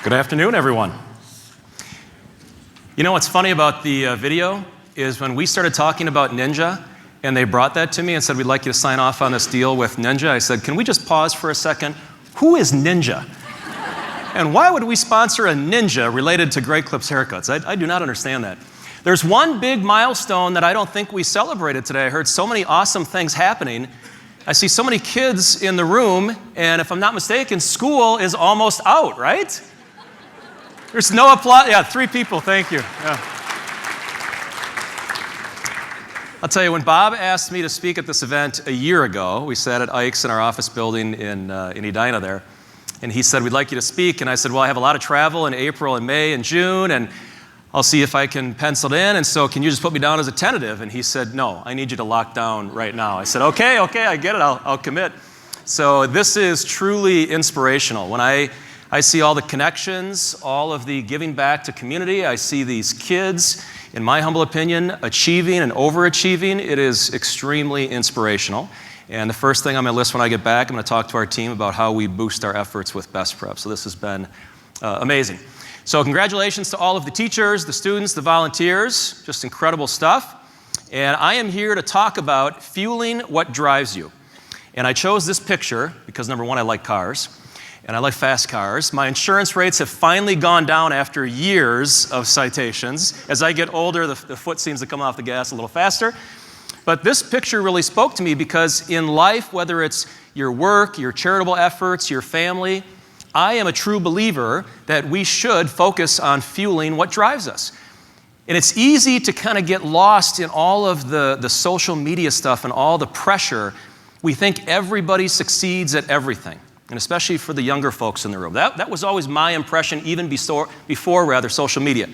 Good afternoon, everyone. You know what's funny about the video is when we started talking about Ninja and they brought that to me and said, we'd like you to sign off on this deal with Ninja, I said, can we just pause for a second? Who is Ninja? And why would we sponsor a ninja related to Great Clips haircuts? I do not understand that. There's one big milestone that I don't think we celebrated today. I heard so many awesome things happening. I see so many kids in the room, and if I'm not mistaken, school is almost out, right? There's no applause. Yeah, 3 people, thank you. Yeah. I'll tell you, when Bob asked me to speak at this event a year ago, we sat at Ike's in our office building in Edina there, and he said, we'd like you to speak. And I said, well, I have a lot of travel in April and May and June, and I'll see if I can pencil it in, and so can you just put me down as a tentative? And he said, no, I need you to lock down right now. I said, okay, I get it, I'll commit. So this is truly inspirational. When I see all the connections, all of the giving back to community, I see these kids, in my humble opinion, achieving and overachieving. It is extremely inspirational. And the first thing on my list when I get back, I'm going to talk to our team about how we boost our efforts with BestPrep. So this has been amazing. So congratulations to all of the teachers, the students, the volunteers, just incredible stuff. And I am here to talk about fueling what drives you. And I chose this picture because, number one, I like cars, and I like fast cars. My insurance rates have finally gone down after years of citations. As I get older, the foot seems to come off the gas a little faster. But this picture really spoke to me because in life, whether it's your work, your charitable efforts, your family, I am a true believer that we should focus on fueling what drives us. And it's easy to kind of get lost in all of the social media stuff and all the pressure. We think everybody succeeds at everything, and especially for the younger folks in the room. That was always my impression, even before social media,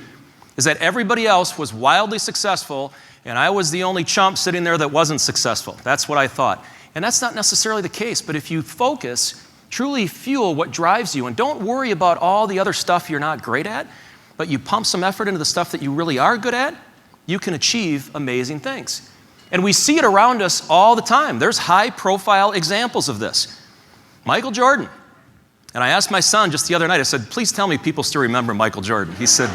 is that everybody else was wildly successful, and I was the only chump sitting there that wasn't successful. That's what I thought. And that's not necessarily the case, but if you focus, truly fuel what drives you, and don't worry about all the other stuff you're not great at, but you pump some effort into the stuff that you really are good at, you can achieve amazing things. And we see it around us all the time. There's high-profile examples of this. Michael Jordan. And I asked my son just the other night, I said, please tell me people still remember Michael Jordan. He said,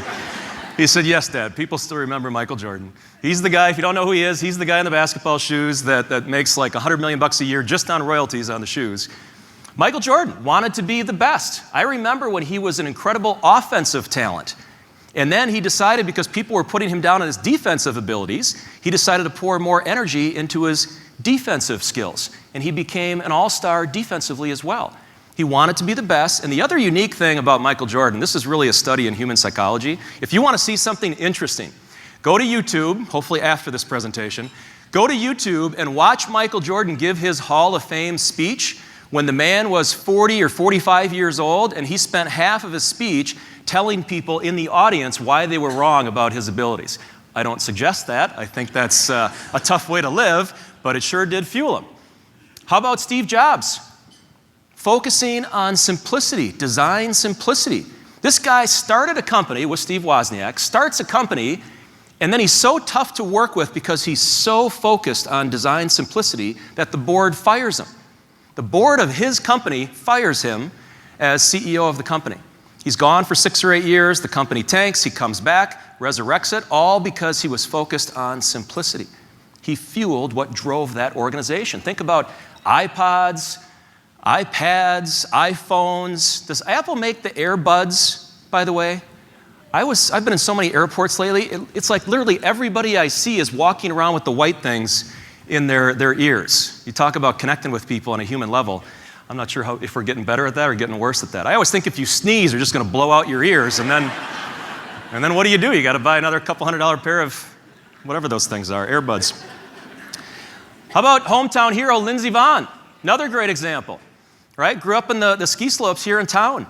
yes, Dad, people still remember Michael Jordan. He's the guy, if you don't know who he is, he's the guy in the basketball shoes that makes like $100 million a year just on royalties on the shoes. Michael Jordan wanted to be the best. I remember when he was an incredible offensive talent. And then he decided, because people were putting him down on his defensive abilities, he decided to pour more energy into his defensive skills. And he became an all-star defensively as well. He wanted to be the best. And the other unique thing about Michael Jordan, this is really a study in human psychology. If you want to see something interesting, go to YouTube, hopefully after this presentation, go to YouTube and watch Michael Jordan give his Hall of Fame speech when the man was 40 or 45 years old, and he spent half of his speech telling people in the audience why they were wrong about his abilities. I don't suggest that. I think that's a tough way to live, but it sure did fuel him. How about Steve Jobs? Focusing on simplicity, design simplicity. This guy started a company with Steve Wozniak, starts a company, and then he's so tough to work with because he's so focused on design simplicity that the board fires him. The board of his company fires him as CEO of the company. He's gone for 6 or 8 years, the company tanks, he comes back, resurrects it, all because he was focused on simplicity. He fueled what drove that organization. Think about iPods, iPads, iPhones. Does Apple make the AirBuds, by the way? I've been in so many airports lately, it's like literally everybody I see is walking around with the white things in their ears. You talk about connecting with people on a human level. I'm not sure if we're getting better at that or getting worse at that. I always think if you sneeze, you're just going to blow out your ears, and then what do? You got to buy another couple $100 pair of whatever those things are, earbuds. How about hometown hero Lindsey Vonn? Another great example, right? Grew up in the ski slopes here in town.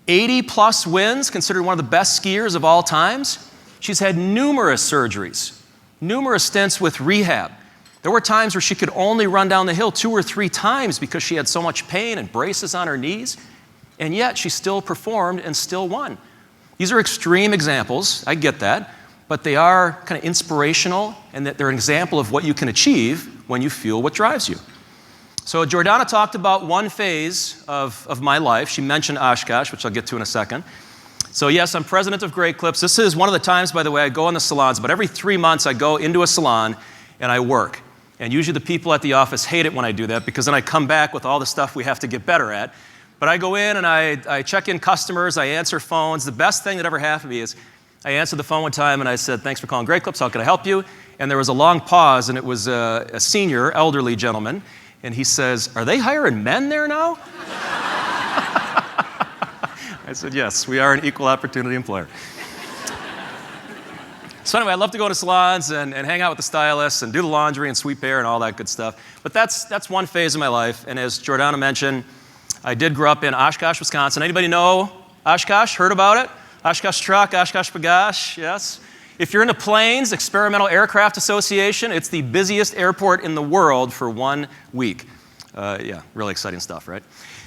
80-plus wins, considered one of the best skiers of all times. She's had numerous surgeries, numerous stints with rehab. There were times where she could only run down the hill 2 or 3 times because she had so much pain and braces on her knees, and yet she still performed and still won. These are extreme examples, I get that, but they are kind of inspirational, and that they're an example of what you can achieve when you fuel what drives you. So Jordana talked about one phase of my life. She mentioned Oshkosh, which I'll get to in a second. So yes, I'm president of Great Clips. This is one of the times, by the way, I go in the salons, but every 3 months I go into a salon and I work. And usually the people at the office hate it when I do that because then I come back with all the stuff we have to get better at. But I go in and I check in customers, I answer phones. The best thing that ever happened to me is I answered the phone one time and I said, "Thanks for calling Great Clips, how can I help you?" And there was a long pause and it was a senior, elderly gentleman. And he says, "Are they hiring men there now?" I said, "Yes, we are an equal opportunity employer." So anyway, I love to go to salons and hang out with the stylists and do the laundry and sweep hair and all that good stuff. But that's one phase of my life. And as Jordana mentioned, I did grow up in Oshkosh, Wisconsin. Anybody know Oshkosh? Heard about it? Oshkosh Truck, Oshkosh Bagash, yes. If you're into planes, Experimental Aircraft Association, it's the busiest airport in the world for 1 week. Yeah, really exciting stuff, right?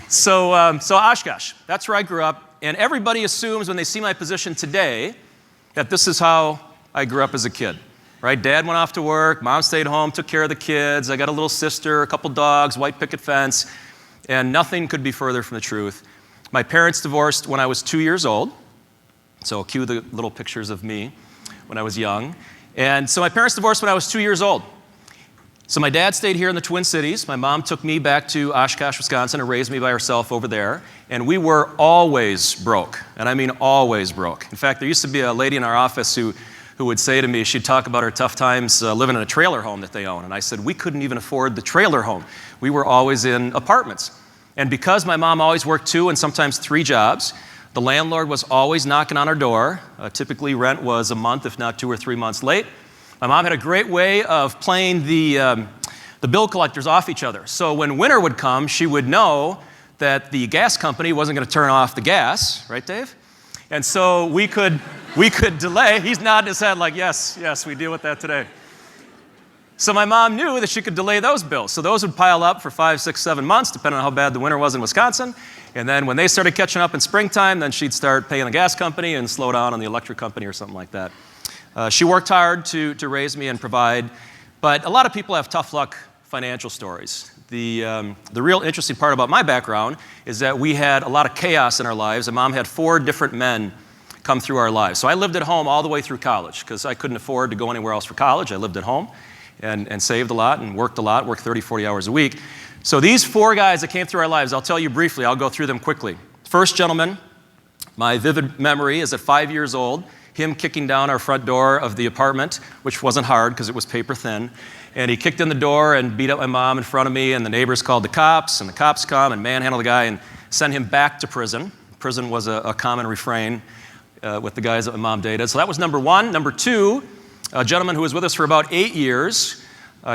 So Oshkosh, that's where I grew up. And everybody assumes when they see my position today that this is how I grew up as a kid, right? Dad went off to work, mom stayed home, took care of the kids. I got a little sister, a couple dogs, white picket fence, and nothing could be further from the truth. My parents divorced when I was 2 years old. So cue the little pictures of me when I was young. And so my parents divorced when I was 2 years old. So my dad stayed here in the Twin Cities. My mom took me back to Oshkosh, Wisconsin, and raised me by herself over there. And we were always broke. And I mean always broke. In fact, there used to be a lady in our office who would say to me, she'd talk about her tough times living in a trailer home that they own. And I said, we couldn't even afford the trailer home. We were always in apartments. And because my mom always worked 2 and sometimes 3 jobs, the landlord was always knocking on our door. Typically, rent was a month, if not 2 or 3 months late. My mom had a great way of playing the bill collectors off each other. So when winter would come, she would know that the gas company wasn't going to turn off the gas, right, Dave? And so we could delay. He's nodding his head like, yes, we deal with that today. So my mom knew that she could delay those bills. So those would pile up for 5, 6, 7 months, depending on how bad the winter was in Wisconsin. And then when they started catching up in springtime, then she'd start paying the gas company and slow down on the electric company or something like that. She worked hard to raise me and provide, but a lot of people have tough luck financial stories. The real interesting part about my background is that we had a lot of chaos in our lives, and Mom had 4 different men come through our lives. So I lived at home all the way through college because I couldn't afford to go anywhere else for college. I lived at home and saved a lot and worked a lot, worked 30, 40 hours a week. So these 4 guys that came through our lives, I'll tell you briefly, I'll go through them quickly. First gentleman, my vivid memory is at 5 years old, him kicking down our front door of the apartment, which wasn't hard because it was paper thin. And he kicked in the door and beat up my mom in front of me, and the neighbors called the cops, and the cops come and manhandle the guy and send him back to prison. Prison was a common refrain with the guys that my mom dated. So that was number 1. Number 2, a gentleman who was with us for about 8 years,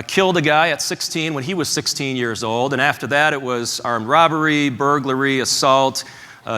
killed a guy at 16 when he was 16 years old. And after that, it was armed robbery, burglary, assault,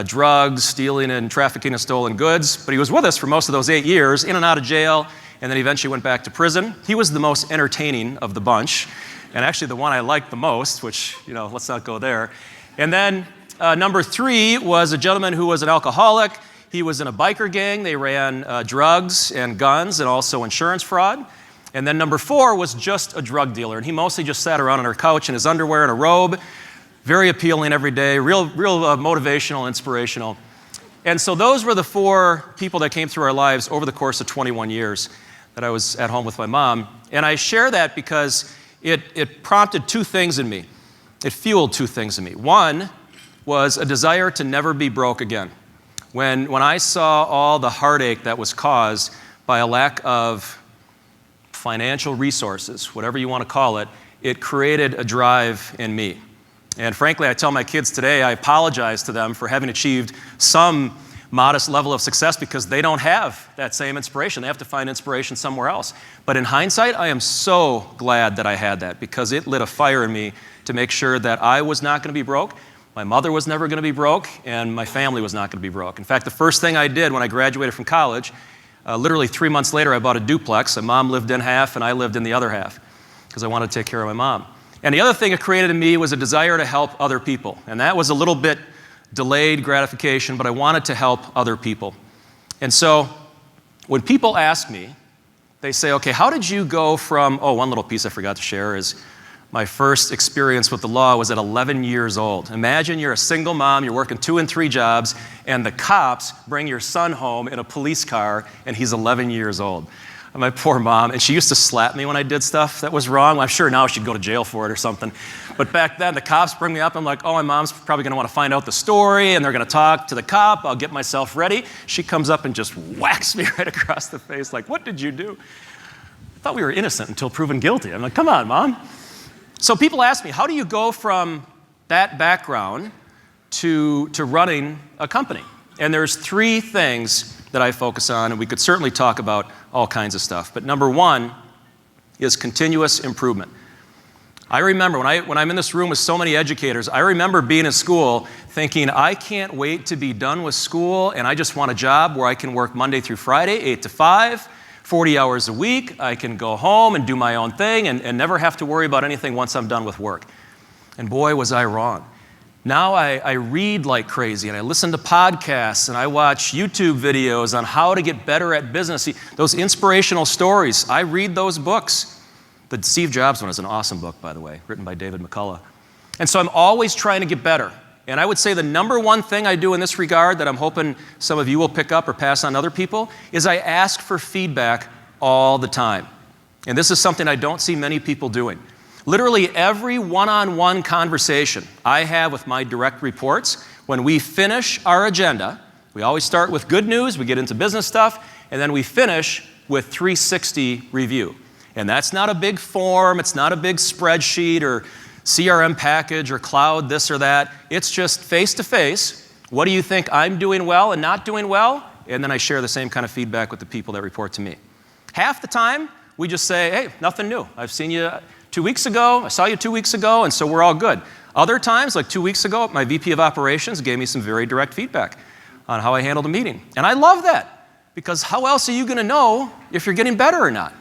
drugs, stealing and trafficking of stolen goods. But he was with us for most of those 8 years, in and out of jail, and then eventually went back to prison. He was the most entertaining of the bunch, and actually the one I liked the most, which, let's not go there. And then number 3 was a gentleman who was an alcoholic. He was in a biker gang. They ran drugs and guns and also insurance fraud. And then number 4 was just a drug dealer, and he mostly just sat around on our couch in his underwear and a robe. Very appealing every day, real motivational, inspirational. And so those were the 4 people that came through our lives over the course of 21 years that I was at home with my mom. And I share that because it prompted 2 things in me. It fueled 2 things in me. One was a desire to never be broke again. When I saw all the heartache that was caused by a lack of financial resources, whatever you want to call it, it created a drive in me. And frankly, I tell my kids today, I apologize to them for having achieved some modest level of success because they don't have that same inspiration. They have to find inspiration somewhere else. But in hindsight, I am so glad that I had that because it lit a fire in me to make sure that I was not going to be broke, my mother was never going to be broke, and my family was not going to be broke. In fact, the first thing I did when I graduated from college, literally 3 months later, I bought a duplex. And Mom lived in half, and I lived in the other half because I wanted to take care of my mom. And the other thing it created in me was a desire to help other people. And that was a little bit delayed gratification, but I wanted to help other people. And so when people ask me, they say, okay, how did you go from, one little piece I forgot to share is My first experience with the law was at 11 years old. Imagine you're a single mom, you're working 2 and 3 jobs, and the cops bring your son home in a police car, and he's 11 years old. And my poor mom, and she used to slap me when I did stuff that was wrong. I'm sure now she'd go to jail for it or something. But back then, the cops bring me up, I'm like, oh, my mom's probably gonna wanna find out the story, and they're gonna talk to the cop, I'll get myself ready. She comes up and just whacks me right across the face, like, what did you do? I thought we were innocent until proven guilty. I'm like, come on, Mom. So people ask me, how do you go from that background to running a company? And there's 3 things that I focus on, and we could certainly talk about all kinds of stuff. But number 1 is continuous improvement. I remember when I'm in this room with so many educators, I remember being in school thinking, I can't wait to be done with school, and I just want a job where I can work Monday through Friday, 8 to 5, 40 hours a week. I can go home and do my own thing and never have to worry about anything once I'm done with work. And boy, was I wrong. Now I read like crazy, and I listen to podcasts, and I watch YouTube videos on how to get better at business. Those inspirational stories, I read those books. The Steve Jobs one is an awesome book, by the way, written by David McCullough. And so I'm always trying to get better. And I would say the number 1 thing I do in this regard that I'm hoping some of you will pick up or pass on to other people is I ask for feedback all the time. And this is something I don't see many people doing. Literally every one-on-one conversation I have with my direct reports, when we finish our agenda, we always start with good news, we get into business stuff, and then we finish with 360 review. And that's not a big form, it's not a big spreadsheet or CRM package or cloud this or that. It's just face-to-face. What do you think I'm doing well and not doing well? And then I share the same kind of feedback with the people that report to me. Half the time, we just say, hey, nothing new. I've seen you 2 weeks ago, I saw you 2 weeks ago, and so we're all good. Other times, like 2 weeks ago, my VP of operations gave me some very direct feedback on how I handled a meeting. And I love that, because how else are you gonna know if you're getting better or not?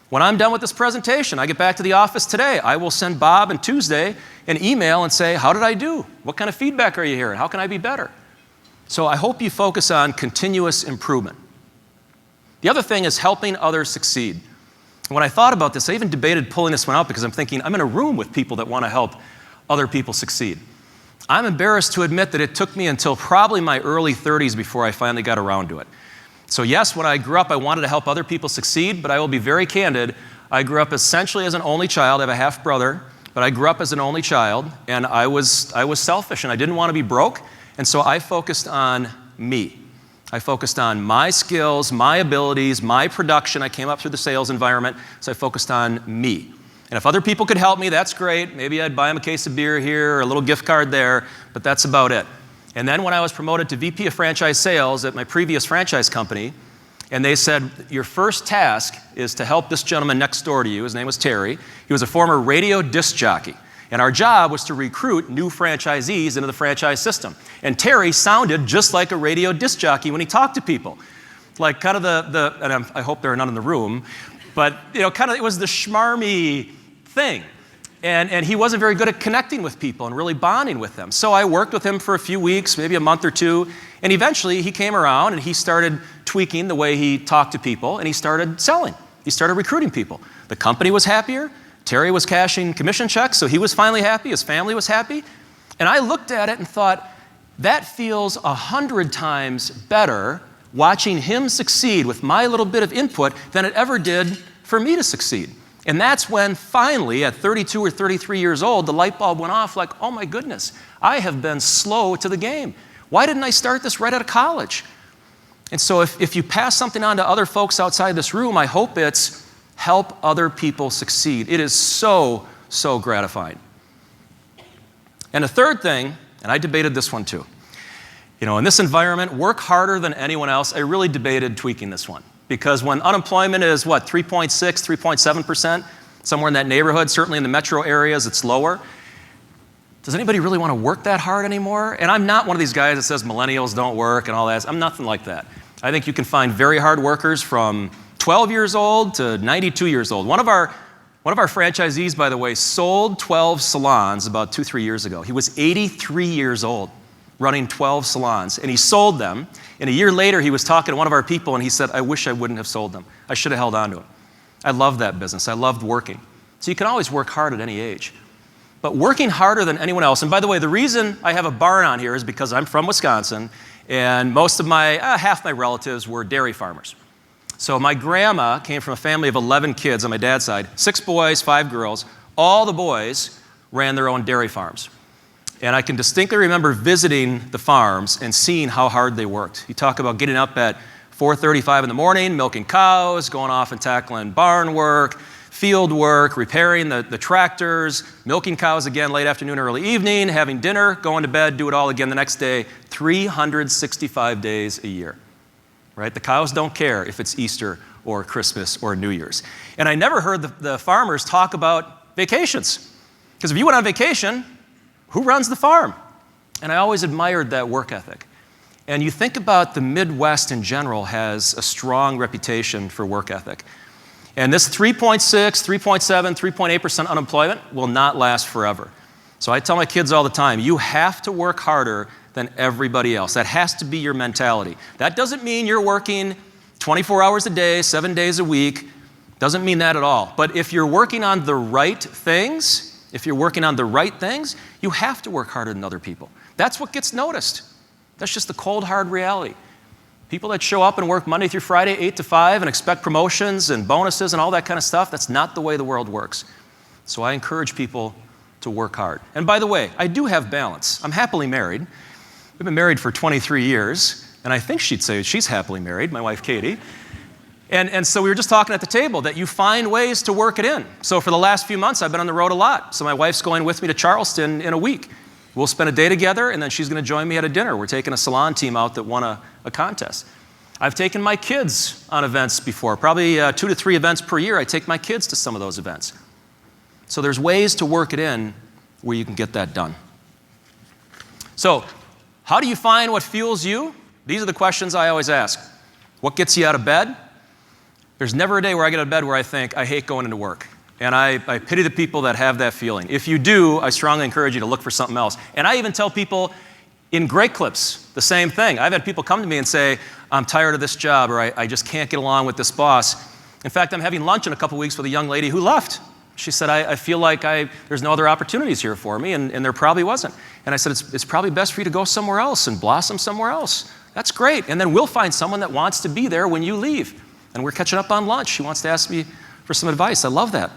When I'm done with this presentation, I get back to the office today, I will send Bob and Tuesday an email and say, how did I do? What kind of feedback are you hearing? How can I be better? So I hope you focus on continuous improvement. The other thing is helping others succeed. And when I thought about this, I even debated pulling this one out because I'm thinking, I'm in a room with people that want to help other people succeed. I'm embarrassed to admit that it took me until probably my early 30s before I finally got around to it. So yes, when I grew up, I wanted to help other people succeed, but I will be very candid. I grew up essentially as an only child. I have a half brother, but I grew up as an only child, and I was selfish, and I didn't want to be broke, and so I focused on me. I focused on my skills, my abilities, my production. I came up through the sales environment, so I focused on me. And if other people could help me, that's great. Maybe I'd buy them a case of beer here or a little gift card there, but that's about it. And then when I was promoted to VP of Franchise Sales at my previous franchise company, and they said, your first task is to help this gentleman next door to you. His name was Terry. He was a former radio disc jockey. And our job was to recruit new franchisees into the franchise system. And Terry sounded just like a radio disc jockey when he talked to people. Like kind of and I hope there are none in the room, but kind of it was the schmarmy thing. And he wasn't very good at connecting with people and really bonding with them. So I worked with him for a few weeks, maybe a month or two, and eventually he came around and he started tweaking the way he talked to people, and he started selling. He started recruiting people. The company was happier. Terry was cashing commission checks, so he was finally happy. His family was happy. And I looked at it and thought, that feels 100 times better watching him succeed with my little bit of input than it ever did for me to succeed. And that's when finally, at 32 or 33 years old, the light bulb went off like, oh my goodness, I have been slow to the game. Why didn't I start this right out of college? And so if you pass something on to other folks outside this room, I hope it's help other people succeed. It is so, so gratifying. And a third thing, and I debated this one too. In this environment, work harder than anyone else. I really debated tweaking this one. Because when unemployment is, 3.6, 3.7%, somewhere in that neighborhood, certainly in the metro areas, it's lower. Does anybody really want to work that hard anymore? And I'm not one of these guys that says millennials don't work and all that. I'm nothing like that. I think you can find very hard workers from 12 years old to 92 years old. One of our franchisees, by the way, sold 12 salons about 2-3 years ago. He was 83 years old, running 12 salons, and he sold them. And a year later, he was talking to one of our people, and he said, I wish I wouldn't have sold them. I should have held on to them. I loved that business. I loved working. So you can always work hard at any age. But working harder than anyone else, and by the way, the reason I have a barn on here is because I'm from Wisconsin, and most of half my relatives were dairy farmers. So my grandma came from a family of 11 kids on my dad's side, 6 boys, 5 girls. All the boys ran their own dairy farms. And I can distinctly remember visiting the farms and seeing how hard they worked. You talk about getting up at 4:35 in the morning, milking cows, going off and tackling barn work, field work, repairing the tractors, milking cows again late afternoon, early evening, having dinner, going to bed, do it all again the next day, 365 days a year. Right? The cows don't care if it's Easter or Christmas or New Year's. And I never heard the farmers talk about vacations. Because if you went on vacation, who runs the farm? And I always admired that work ethic. And you think about the Midwest in general has a strong reputation for work ethic. And this 3.6, 3.7, 3.8% unemployment will not last forever. So I tell my kids all the time, you have to work harder than everybody else. That has to be your mentality. That doesn't mean you're working 24 hours a day, 7 days a week. Doesn't mean that at all. But if you're working on the right things, you have to work harder than other people. That's what gets noticed. That's just the cold, hard reality. People that show up and work Monday through Friday, 8 to 5, and expect promotions and bonuses and all that kind of stuff, that's not the way the world works. So I encourage people to work hard. And by the way, I do have balance. I'm happily married. We've been married for 23 years, and I think she'd say she's happily married, my wife Katie. And so we were just talking at the table that you find ways to work it in. So for the last few months, I've been on the road a lot. So my wife's going with me to Charleston in a week. We'll spend a day together, and then she's going to join me at a dinner. We're taking a salon team out that won a contest. I've taken my kids on events before. Probably 2 to 3 events per year. I take my kids to some of those events. So there's ways to work it in where you can get that done. So how do you find what fuels you? These are the questions I always ask. What gets you out of bed? There's never a day where I get out of bed where I think, I hate going into work. And I pity the people that have that feeling. If you do, I strongly encourage you to look for something else. And I even tell people in Great Clips the same thing. I've had people come to me and say, I'm tired of this job, or I just can't get along with this boss. In fact, I'm having lunch in a couple weeks with a young lady who left. She said, I feel like there's no other opportunities here for me, and there probably wasn't. And I said, it's probably best for you to go somewhere else and blossom somewhere else. That's great. And then we'll find someone that wants to be there when you leave. And we're catching up on lunch. She wants to ask me for some advice. I love that.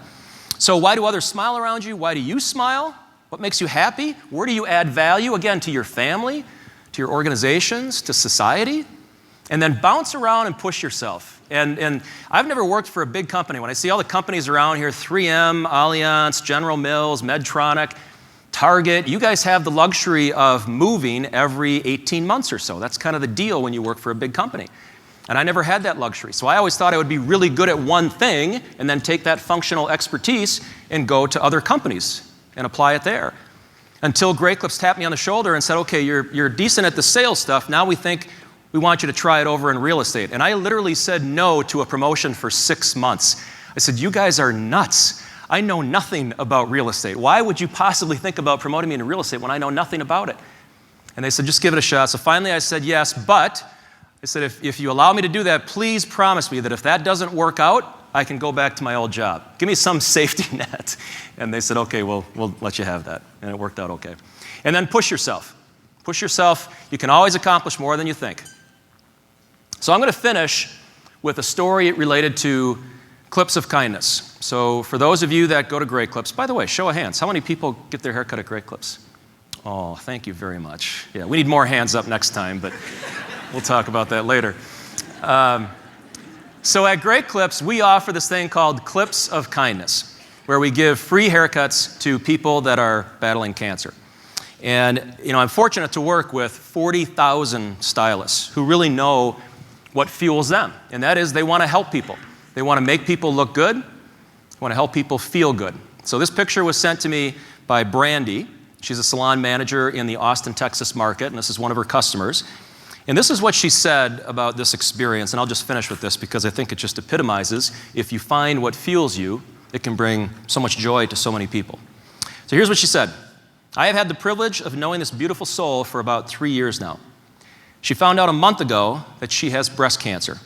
So why do others smile around you? Why do you smile? What makes you happy? Where do you add value? Again, to your family, to your organizations, to society. And then bounce around and push yourself. And I've never worked for a big company. When I see all the companies around here, 3M, Allianz, General Mills, Medtronic, Target, you guys have the luxury of moving every 18 months or so. That's kind of the deal when you work for a big company. And I never had that luxury. So I always thought I would be really good at one thing and then take that functional expertise and go to other companies and apply it there. Until Great Clips tapped me on the shoulder and said, okay, you're decent at the sales stuff. Now we think we want you to try it over in real estate. And I literally said no to a promotion for 6 months. I said, you guys are nuts. I know nothing about real estate. Why would you possibly think about promoting me into real estate when I know nothing about it? And they said, just give it a shot. So finally I said yes, but I said, if you allow me to do that, please promise me that if that doesn't work out, I can go back to my old job. Give me some safety net. And they said, okay, we'll let you have that. And it worked out okay. And then push yourself. Push yourself. You can always accomplish more than you think. So I'm going to finish with a story related to clips of kindness. So for those of you that go to Great Clips, by the way, show of hands, how many people get their hair cut at Great Clips? Oh, thank you very much. Yeah, we need more hands up next time, but we'll talk about that later. So at Great Clips, we offer this thing called Clips of Kindness, where we give free haircuts to people that are battling cancer. And I'm fortunate to work with 40,000 stylists who really know what fuels them, and that is they want to help people. They want to make people look good. They want to help people feel good. So this picture was sent to me by Brandy. She's a salon manager in the Austin, Texas market, and this is one of her customers. And this is what she said about this experience, and I'll just finish with this because I think it just epitomizes, if you find what fuels you, it can bring so much joy to so many people. So here's what she said. I have had the privilege of knowing this beautiful soul for about 3 years now. She found out a month ago that she has breast cancer.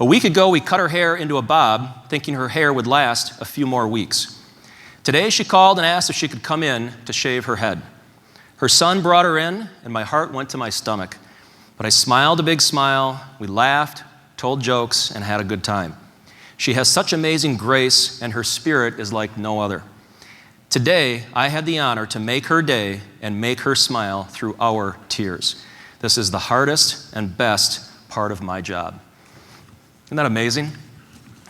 A week ago, we cut her hair into a bob, thinking her hair would last a few more weeks. Today she called and asked if she could come in to shave her head. Her son brought her in, and my heart went to my stomach. But I smiled a big smile, we laughed, told jokes, and had a good time. She has such amazing grace, and her spirit is like no other. Today, I had the honor to make her day and make her smile through our tears. This is the hardest and best part of my job. Isn't that amazing?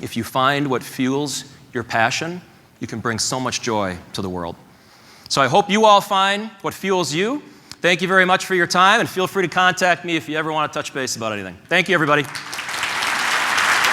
If you find what fuels your passion, you can bring so much joy to the world. So I hope you all find what fuels you. Thank you very much for your time, and feel free to contact me if you ever want to touch base about anything. Thank you, everybody.